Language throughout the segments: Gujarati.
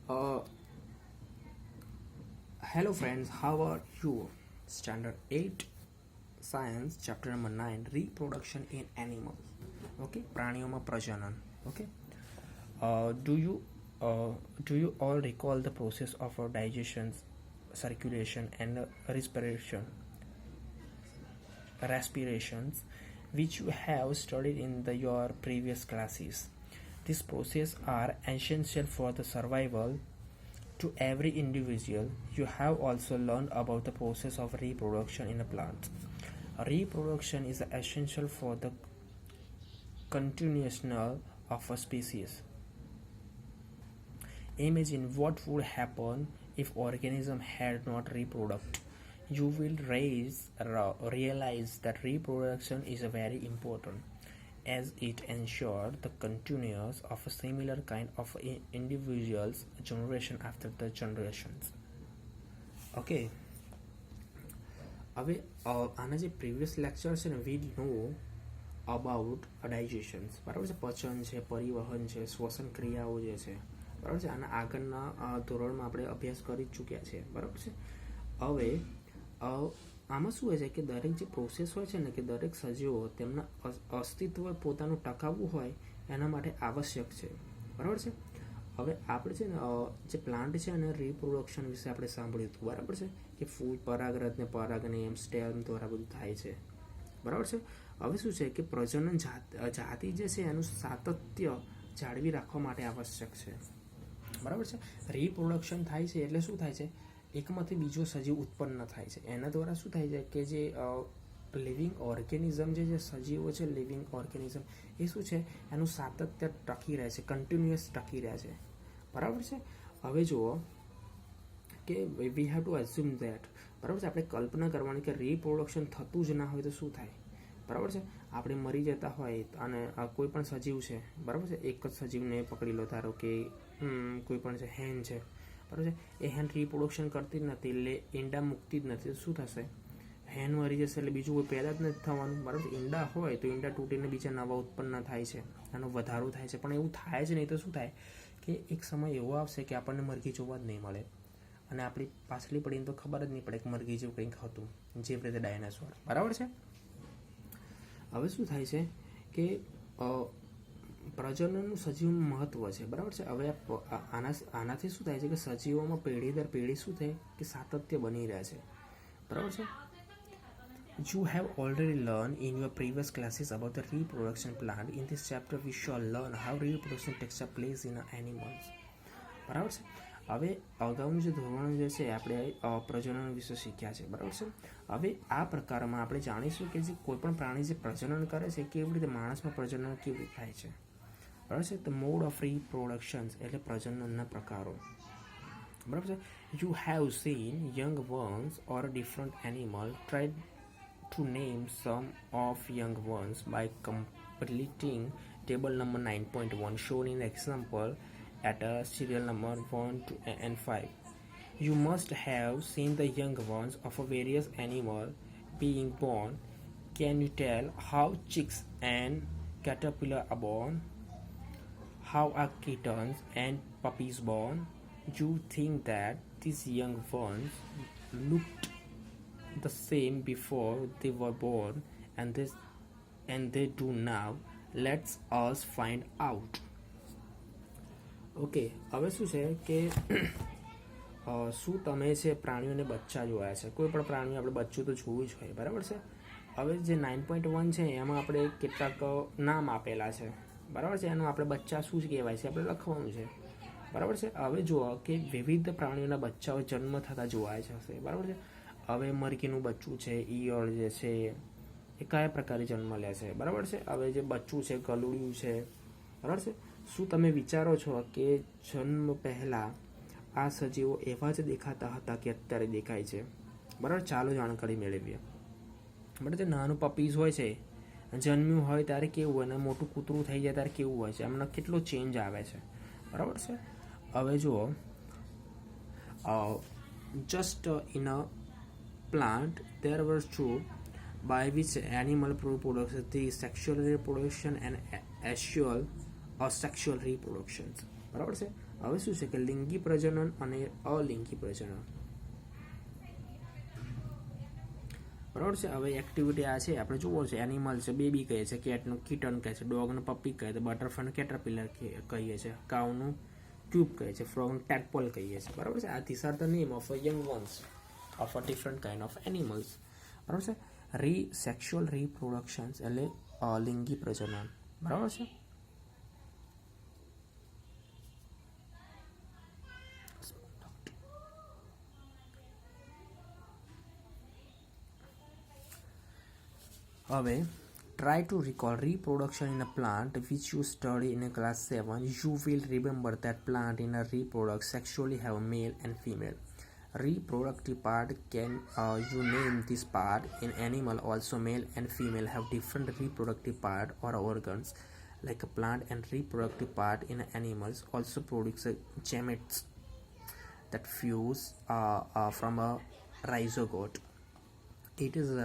Uh, Hello friends, how are you? Standard 8 Science chapter number 9 Reproduction in Animals. Okay, પ્રાણીઓમાં પ્રજનન. Okay. Do you all recall the process of digestion, circulation and respirations which you have studied in your previous classes? These processes are essential for the survival to every individual. You have also learned about the process of reproduction in a plant. Reproduction is essential for the continuation of a species. Imagine what would happen if organism had not reproduced. You will realize that reproduction is very important as it ensures the continuance of a similar kind of individuals generation after the generations. Okay, હવે આના જે પ્રીવિયસ લેક્ચર છે ને વી નો અબાઉટ ડાયજેશન્સ, બરાબર છે, પચન છે, પરિવહન છે, શ્વસન ક્રિયાઓ જે છે, બરાબર છે, આના આગળના ધોરણમાં આપણે અભ્યાસ કરી ચૂક્યા છે, બરાબર છે. હવે આમાં શું હોય છે કે દરેક જે પ્રોસેસ હોય છે ને કે દરેક સજીવો તેમના અસ્તિત્વ પોતાનું ટકાવવું હોય એના માટે આવશ્યક છે, બરાબર છે. હવે આપણે છે ને જે પ્લાન્ટ છે અને રિપ્રોડક્શન વિશે આપણે સાંભળ્યું હતું, બરાબર છે, કે ફૂલ પરાગરજ ને પરાગને સ્ટેમ દ્વારા બધું થાય છે, બરાબર છે. હવે શું છે કે પ્રજનન જાતિ જે છે એનું સાતત્ય જાળવી રાખવા માટે આવશ્યક છે, બરાબર છે. રિપ્રોડક્શન થાય છે એટલે શું થાય છે, એકમાંથી બીજો સજીવ ઉત્પન્ન થાય છે. એના દ્વારા શું થાય છે કે જે લિવિંગ ઓર્ગેનિઝમ જે સજીવો છે, લિવિંગ ઓર્ગેનિઝમ એ શું છે એનું સાતત્ય ટકી રહે છે, કન્ટિન્યુઅસ ટકી રહે છે, બરાબર છે. હવે જુઓ કે we have to assume that, બરાબર છે, આપણે કલ્પના કરવાની કે રિપ્રોડક્શન થતું જ ના હોય તો શું થાય, બરાબર છે. આપણે મરી જતા હોય અને કોઈ પણ સજીવ છે, બરાબર છે, એક જ સજીવને પકડી લો, ધારો કે કોઈ પણ છે હેન છે, બરાબર છે, એ હેન રિપ્રોડક્શન કરતી જ નથી એટલે ઈંડા મૂકતી જ નથી તો શું થશે, હેન મરી જશે એટલે બીજું કોઈ પેદા જ નથી થવાનું, બરાબર. ઈંડા હોય તો ઈંડા તૂટીને બીજા નવા ઉત્પન્ન થાય છે, એનો વધારો થાય છે, પણ એવું થાય જ નહીં તો શું થાય કે એક સમય એવો આવશે કે આપણને મરઘી જોવા જ નહીં મળે અને આપણી પાછલી પડીને તો ખબર જ નહીં પડે કે મરઘી જેવું કંઈક હતું, જે રીતે ડાયનાસોર, બરાબર છે. હવે શું થાય છે કે પ્રજનનનું સજીવનું મહત્વ છે, બરાબર છે. હવે આનાથી શું થાય છે કે સજીવોમાં પેઢી દર પેઢી શું થાય કે સાતત્ય બની રહે છે, બરાબર છે. You have already learned in your previous classes about the reproduction plant. In this chapter we shall learn how reproduction takes place in animals, બરાબર છે. હવે અગાઉનું જે ધોરણ જે છે આપણે પ્રજનન વિશે શીખ્યા છે, બરાબર છે. હવે આ પ્રકારમાં આપણે જાણીશું કે જે કોઈ પણ પ્રાણી જે પ્રજનન કરે છે કેવી રીતે માણસમાં પ્રજનન કેવી રીતે થાય છે, બરાબર છે. ધ મોડ ઓફ રિપ્રોડક્શન એટલે પ્રજનનના પ્રકારો, બરાબર છે. You have seen young ones or different animal. Try to name some of young ones by completing table number 9.1 shown in example at serial number 1 and 5. You must have seen the young ones of a various animal being born. Can you tell how chicks and caterpillar are born? How are kittens and puppies born? You think that these young ones looked the same before they were born and they do now. Let's us find out. Okay, હવે શું છે કે શું તમે છે પ્રાણીઓને બચ્ચા જોયા છે, કોઈ પણ પ્રાણીઓ આપણે બચ્ચું તો જોવું જ હોય, બરાબર છે. હવે જે 9.1 છે એમાં આપણે કેટલાક નામ આપેલા છે, બરાબર છે, એનું આપણે બચ્ચા શું કહેવાય છે આપણે લખવાનું છે, બરાબર છે. હવે જુઓ કે વિવિધ પ્રાણીઓના બચ્ચાઓ જન્મ થતા જોવાય છે, બરાબર છે. હવે મરઘીનું બચ્ચું છે, ઈયળ જે છે એ કયા પ્રકારે જન્મ લે છે, બરાબર છે. હવે જે બચ્ચું છે ગલુડિયું છે, બરાબર છે. શું તમે વિચારો છો કે જન્મ પહેલાં આ સજીવો એવા જ દેખાતા હતા કે અત્યારે દેખાય છે, બરાબર. ચાલો જાણકારી મેળવીએ, બરાબર. જે નાનું પપીઝ હોય છે જન્મ્યું હોય ત્યારે કેવું હોય અને મોટું કૂતરું થઈ જાય ત્યારે કેવું હોય છે, એમનો કેટલો ચેન્જ આવે છે, બરાબર છે. હવે જુઓ just in a plant there were two by which animal reproduction, the sexual reproduction and asexual અસેક્સ્યુઅલ રિપ્રોડક્શન્સ. બરાબર છે. હવે શું છે કે લિંગી પ્રજનન અને અલિંગી પ્રજનન. બરાબર છે. હવે એક્ટિવિટી આ છે આપણે જોવો છે. એનિમલ છે બેબી કહે છે, કેટનું કિટન કહે છે, ડોગનું પપ્પી કહે છે, બટરફ્લાયનું કેટરપિલર કહીએ છે, કાઉનું ક્યુબ કહે છે, ફ્રોગનું ટેડપોલ કહીએ છીએ. બરાબર છે. આ this are the name of a young ones of a different kind of animals. બરાબર છે. સેક્સ્યુઅલ રિપ્રોડક્શન્સ એટલે લિંગી પ્રજનન. બરાબર છે. હવે try to recall reproduction in a plant which you study in class 7. You will remember that plant in a reproduct sexually have male and female. Reproductive part, can you name this part? In animal also male and female have different reproductive part or organs like a plant, and reproductive part in animals also produce gametes that fuse from a rhizogote. It is a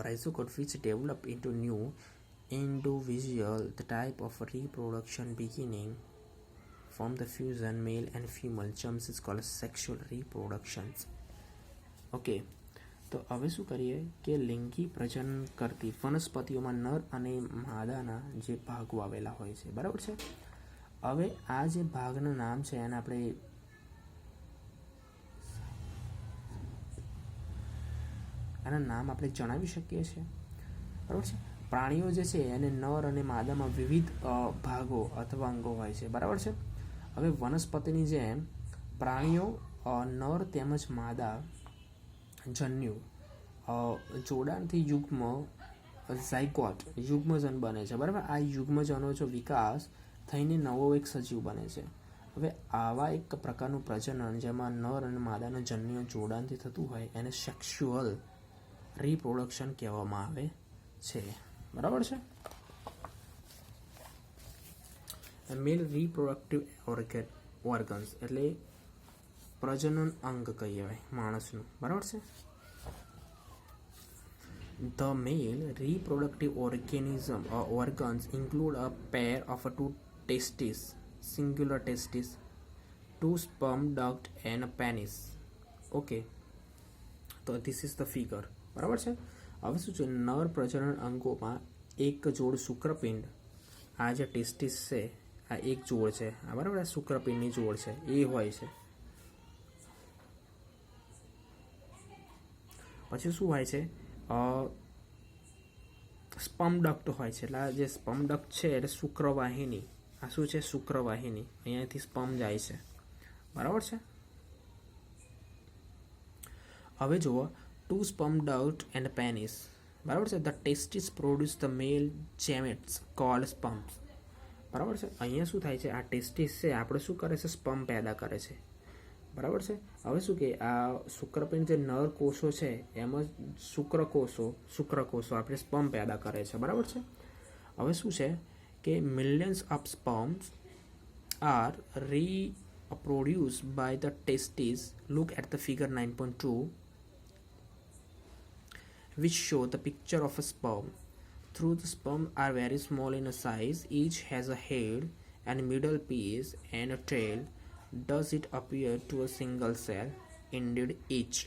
rhizogote which develop into new individual. The type of reproduction beginning from the fusion male and female germs is called sexual reproductions. Okay, તો હવે શું કરીએ કે લિંગી પ્રજનન કરતી વનસ્પતિઓમાં નર અને માદાના જે ભાગો આવેલા હોય છે. બરાબર છે. હવે આ જે ભાગનું નામ છે એને આપણે આના નામ આપણે જણાવી શકીએ છીએ. બરાબર છે. પ્રાણીઓ જે છે એને નર અને માદામાં વિવિધ ભાગો અથવા અંગો હોય છે. બરાબર છે. હવે વનસ્પતિની જેમ પ્રાણીઓ નર તેમજ માદા જન્યુ જોડાણથી ઝાયગોટ યુગ્મજન બને છે. બરાબર. આ યુગ્મજનો જો વિકાસ થઈને નવો એક સજીવ બને છે. હવે આવા એક પ્રકારનું પ્રજનન જેમાં નર અને માદાના જન્યુઓ જોડાણથી થતું હોય એને સેક્સ્યુઅલ રિપ્રોડક્શન કહેવામાં આવે છે. બરાબર છે. મેલ રિપ્રોડક્ટિવ ઓર્ગન્સ એટલે પ્રજનન અંગ કહેવાય માણસનું. બરાબર છે. The male reproductive organs include a pair of two testes, singular testes, two sperm duct and a penis. Okay, તો this is the figure. બરાબર છે. હવે શું છે નર પ્રજનન અંગોમાં એક જોડ શુક્રપિંડ, આ જે ટેસ્ટિસ છે આ એક જોડ છે, આ બરાબર આ શુક્રપિંડની જોડ છે એ હોય છે. પછી શું હોય છે સ્પર્મ ડક્ટ હોય છે. એટલે જે સ્પર્મ ડક્ટ છે એટલે શુક્રવાહિની, આ શું છે શુક્રવાહિની, અહીંયાથી સ્પર્મ જાય છે. બરાબર છે. હવે જુઓ to sperm duct and penis. બરાબર છે. The testis produce the male gametes called sperms. બરાબર છે. અહીંયા શું થાય છે આ ટેસ્ટિસ છે આપણે શું કરે છે સ્પર્મ પેદા કરે છે. બરાબર છે. હવે શું કે આ શુક્રપિંડ જે નર કોષો છે એમાં શુક્રકોષો આપણે સ્પર્મ પેદા કરે છે. બરાબર છે. હવે શું છે કે millions of sperms are reproduced by the testes. Look at the figure 9.2 which show the picture of a sperm. Though the sperm are very small in size, each has a head and middle piece and a tail. Does it appear to a single cell? Indeed, each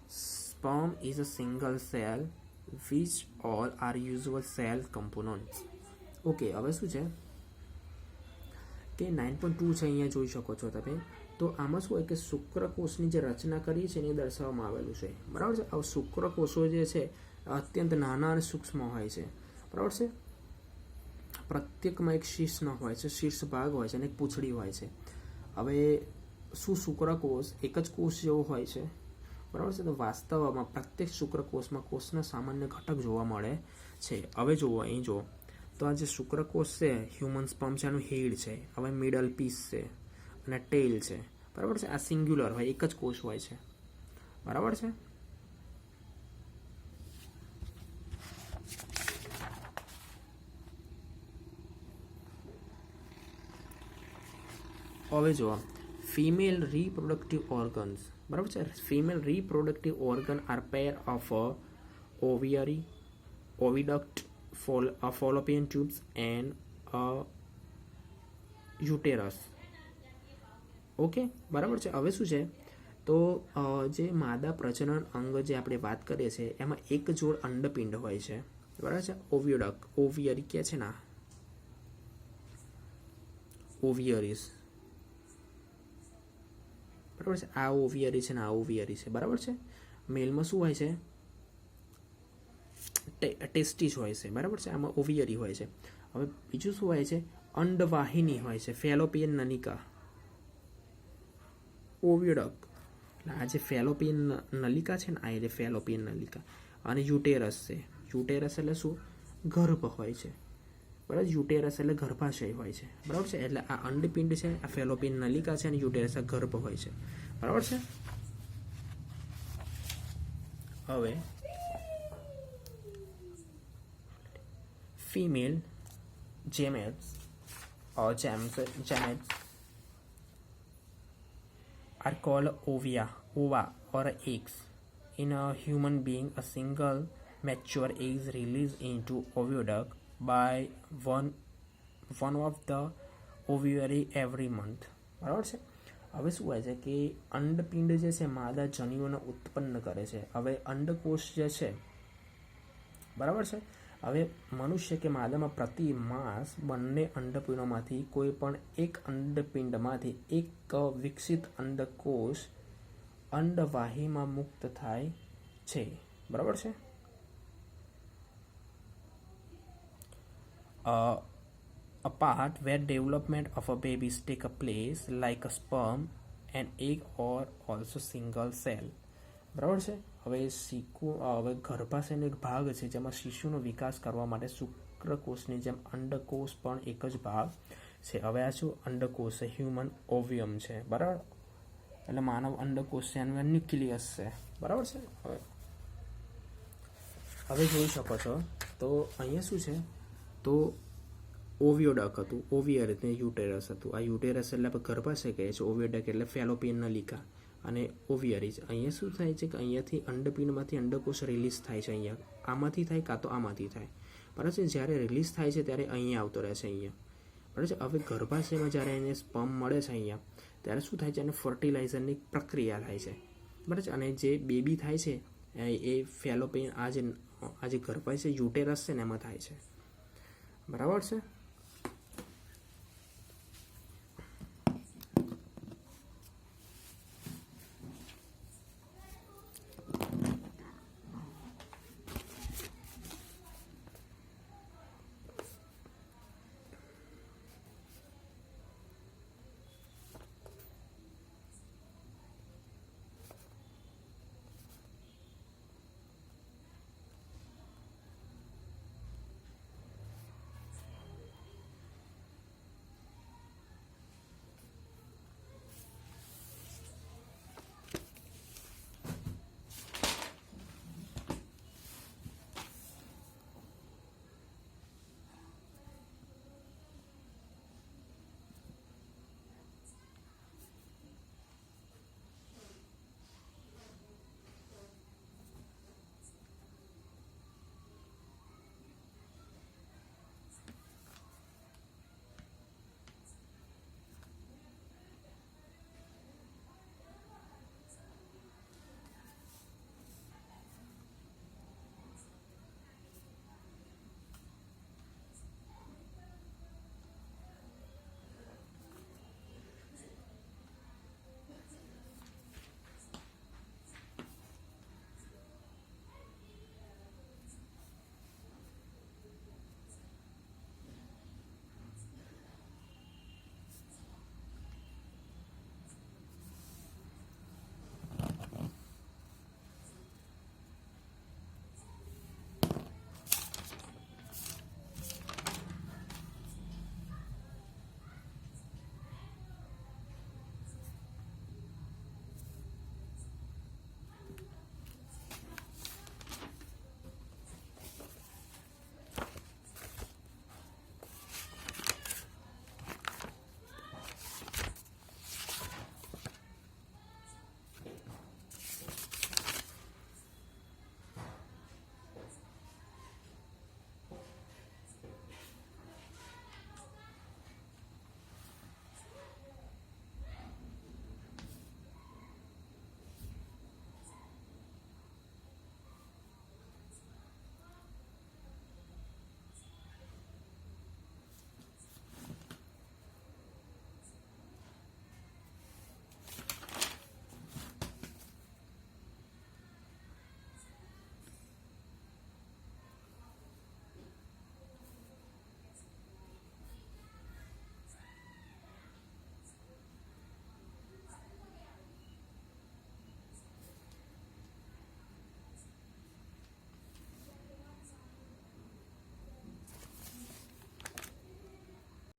sperm is a single cell which all are usual cell components. Okay, હવે શું છે કે 9.2 છે અહીંયા જોઈ શકો છો તમે. તો આમાં શું હોય કે શુક્રકોષની જે રચના કરી છે એને દર્શાવવામાં આવેલું છે. બરાબર છે. આ શુક્રકોષો જે છે અત્યંત નાના અને સૂક્ષ્મ હોય છે. બરાબર છે. પ્રત્યેકમાં એક શીર્ષ હોય છે, શીર્ષ ભાગ હોય છે અને એક પૂંછડી હોય છે. હવે શું શુક્રકોષ એક જ કોષ જેવો હોય છે? બરાબર છે. તો વાસ્તવમાં પ્રત્યેક શુક્રકોષમાં કોષના સામાન્ય ઘટક જોવા મળે છે. હવે જુઓ અહીં જુઓ તો આ જે શુક્રકોષ છે હ્યુમન સ્પર્મ છે આનું હેડ છે, હવે મિડલ પીસ છે અને ટેલ છે. બરાબર છે. આ સિંગ્યુલર હોય એક જ કોષ હોય છે. બરાબર છે. હવે જુઓ ફિમેલ રિપ્રોડક્ટિવ ઓર્ગન્સ. બરાબર છે. Female reproductive organ are pair of oviduct, fallopian tubes and uterus. Okay, બરાબર છે. હવે શું છે, તો જે માદા પ્રજનન અંગ જે આપણે વાત કરીએ છીએ એમાં એક જોડ અંડપિંડ હોય છે, બરાબર છે. ઓવિયરી કે છે ને, ઓવિયરીસ, બરાબર છે. આ ઓવિયરી છે ને આ ઓવિયરી છે, બરાબર છે. મેલમાં શું હોય છે, ટેસ્ટિસ હોય છે, બરાબર છે. આમાં ઓવિયરી હોય છે. હવે બીજું શું હોય છે, અંડવાહિની હોય છે, ફેલોપિયન નલિકા, ઓવિયડક. આ જે ફેલોપિયન નલિકા છે ને, આ એટલે ફેલોપિયન નલિકા. અને યુટેરસ છે. યુટેરસ એટલે શું, ગર્ભ હોય છે, બરાબર. યુટેરસ એટલે ગર્ભાશય હોય છે, બરાબર છે. એટલે આ અંડપિંડ છે, આ ફેલોપિયન નલિકા છે, અને યુટેરસ આ ગર્ભ હોય છે, બરાબર છે. હવે female gametes or gametes are called ova or eggs. In a human being, a single mature egg is released into oviduct by one of the ovary every month. બરાબર છે. હવે શું હોય છે કે અંડપિંડ જે છે માદા જનીઓને ઉત્પન્ન કરે છે. હવે અંડકોષ જે છે, બરાબર છે. હવે મનુષ્ય કે માદામાં પ્રતિ માસ બંને અંડપિંડોમાંથી કોઈ પણ એક અંડપિંડમાંથી એક વિકસિત અંડકોષ અંડવાહીમાં મુક્ત થાય છે, બરાબર છે. A part where development of a baby take a place, like a sperm, an egg or also single cell. બરાબર છે. હવે ગર્ભાશયનો એક ભાગ છે જેમાં શિશુનો વિકાસ કરવા માટે શુક્રકોષની જેમ અંડકોષ પણ એક જ ભાગ છે. હવે આ શું અંડકોષ છે, હ્યુમન ઓવિયમ છે, બરાબર. એટલે માનવ અંડકોષ છે, એનું ન્યુક્લિયસ છે, બરાબર છે. હવે જોઈ શકો છો, તો અહીંયા શું છે, તો ઓવિયોડક હતું, ઓવિયર એટલે યુટેરસ હતું. આ યુટેરસ એટલે આપણે ગર્ભાશય કહીએ છીએ, ઓવિયોડક એટલે ફેલોપિયન નલિકા, અને ઓવિયરી. અહીંયા શું થાય છે કે અહીંયાથી અંડપિંડમાંથી અંડકોષ રિલીઝ થાય છે. અહીંયા આમાંથી થાય કાં તો આમાંથી થાય, બરાબર છે. જ્યારે રિલીઝ થાય છે ત્યારે અહીંયા આવતો રહે છે, અહીંયા, બરાબર છે. હવે ગર્ભાશયમાં જ્યારે એને સ્પર્મ મળે છે અહીંયા, ત્યારે શું થાય છે, એને ફર્ટિલાઇઝરની પ્રક્રિયા થાય છે, બરાબર છે. અને જે બેબી થાય છે એ ફેલોપિયન આ જે ગર્ભાશય યુટેરસ છે ને એમાં થાય છે, બરાબર છે.